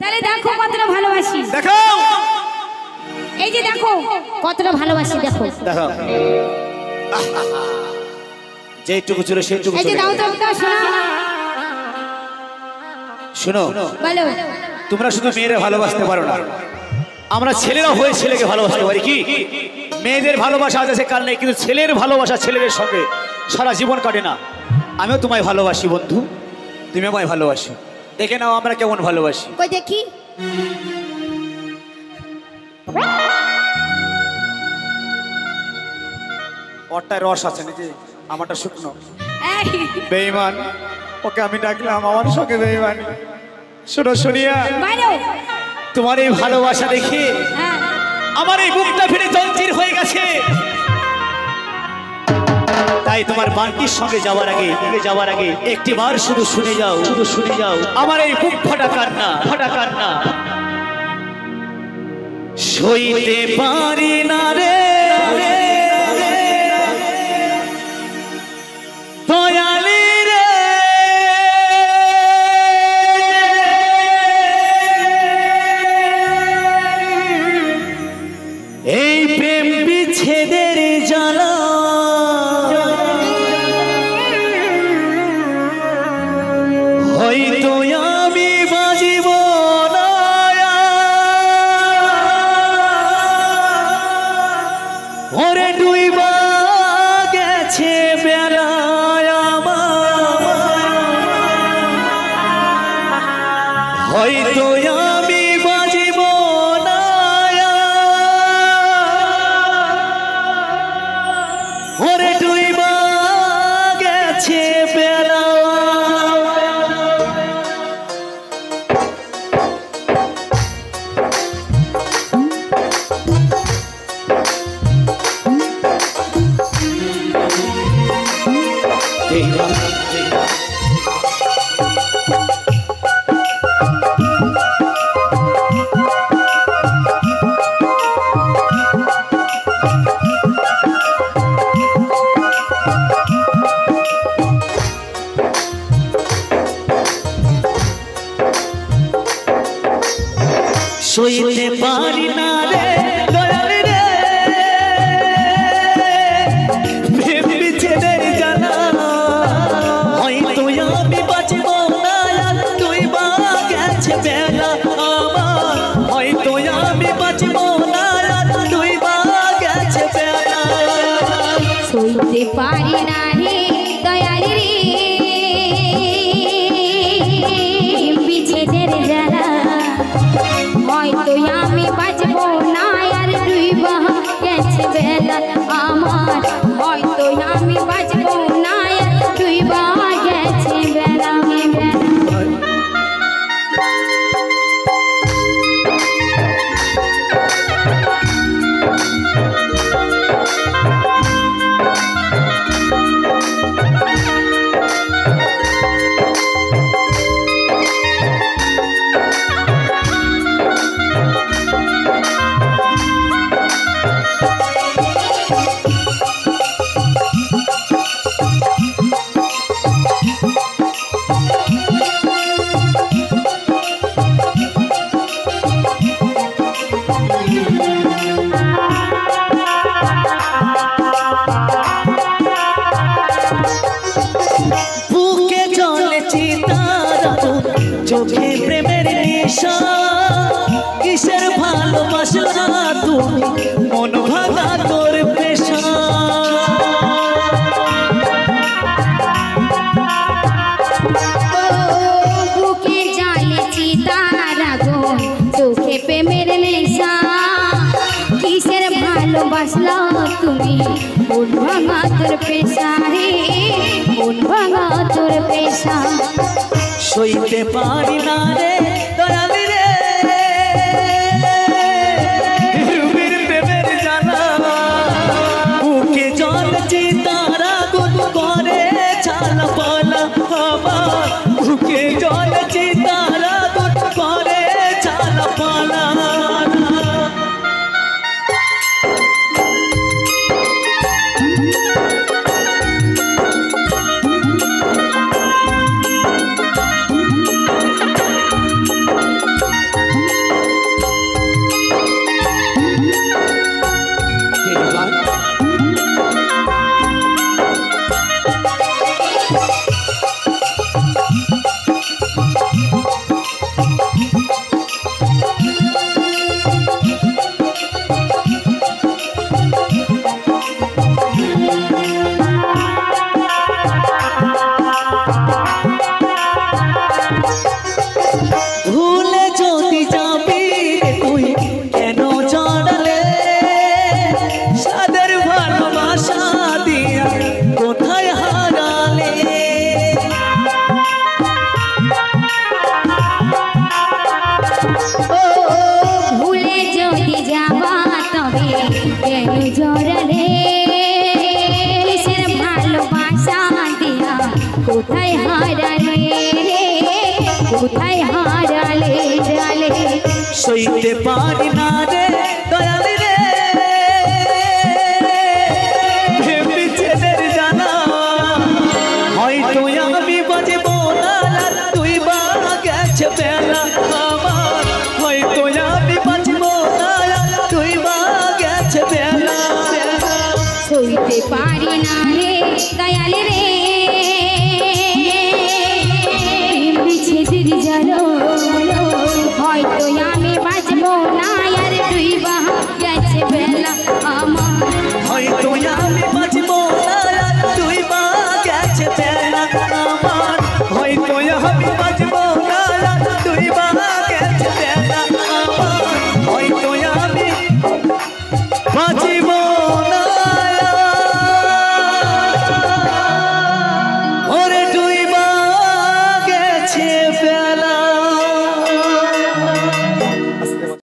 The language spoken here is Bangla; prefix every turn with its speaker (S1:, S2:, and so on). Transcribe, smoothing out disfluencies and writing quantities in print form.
S1: তাহলে দেখো কতটা ভালোবাসি।
S2: দেখো
S1: এই যে দেখো কতটা ভালোবাসি, দেখো
S2: দেখো যেটুকু ছিল সেইটুকু।
S1: এই যে দাও তো দাও,
S2: শোনো
S1: বলো।
S2: তোমরা শুধু মেয়েরা ভালোবাসতে পারো না, আমরা ছেলেরা হয়ে ছেলেকে ভালোবাসতে পারি। কি মেয়েদের ভালোবাসা আজ আছে কাল নেই, কিন্তু ছেলের ভালোবাসা ছেলেদের সঙ্গে সারা জীবন কাটে না। আমিও তোমায় ভালোবাসি বন্ধু, তুমি আমায় ভালোবাসো। দেখে নাও আমরা কেমন ভালোবাসি।
S1: কই দেখি।
S2: ওরটায় রস আছে নাকি, আমারটা শুকনো।
S1: এই
S2: বেঈমান, ওকে আমি ডাকলাম আমার সঙ্গে বেঈমান। শোনো শুনিয়া,
S1: বলো।
S2: তোমার এই ভালোবাসা দেখে
S1: হ্যাঁ
S2: আমার এই বুকটা ফিরে জঞ্জির হয়ে গেছে। তাই তোমার বান্টির সঙ্গে যাওয়ার আগে একটি বার শুধু শুনে যাও আমার এই বুক ফাটা কান্না। সইতে পারি না রে দয়ালি রে, এই প্রেম বিচ্ছেদের জ্বালা। হয়তো আমি বাজিব না, ওরে ডুইবা গেছে বেলায় আমার। হয়তো আমি বাজিব না, ওরে ডুইবা গেছে বেলা। সইতে পারি না রে দয়ালি রে, প্রেম বিচ্ছেদের জ্বালা। হয়তো আমি বাঁচব না, তুই বা গেছে বেলা আমার। হয়তো আমি বাঁচব না, তুই বা গেছে বেলা।
S1: সইতে পারি না রে দয়ালি রে, বিচ্ছেদের জ্বালা। হয়তো আমি বাঁচবো না, আর ডুইবা গেছে বেলা আমার। হয়তো আমি বাঁচবো না, আর ডুইবা গেছে বেলা।
S2: বুকে চলে চিতারা, চোখে প্রেমের নেশা। কিসের ভালোবাসা তুমি, মন ভাঙা তোর পেশা।
S1: বুকে জ্বালে চিতার আগুন, চোখে প্রেমের নেশা। কিসের ভালোবাসলা তুমি, মন ভাঙা তোর পেশা রে, মন ভাঙা তোর পেশা।
S2: সইতে পারি না রে দয়ালি রে, রুবির প্রেমের জ্বালা। বুকে জল চিতারা গুন করে চালা পালা আমার। বুকে জল চিতারা গুন করে চালা পালা।
S1: ও ভুলে যদি যাবা তবে কেন জড়ালে কিসের ভালোবাসা দিয়া কোথায় হারালে রে কোথায় হারালে জালে
S2: সইতে পারি না রে দয়াল রে ভেবেছেনের জানা হয়তো আমি বাজবো না আর তুই বা গেছে বেলা আমার হয়তো আমি বাজবো না আর তুই বা গেছে বেলা
S1: সইতে পারি না রে দয়াল রে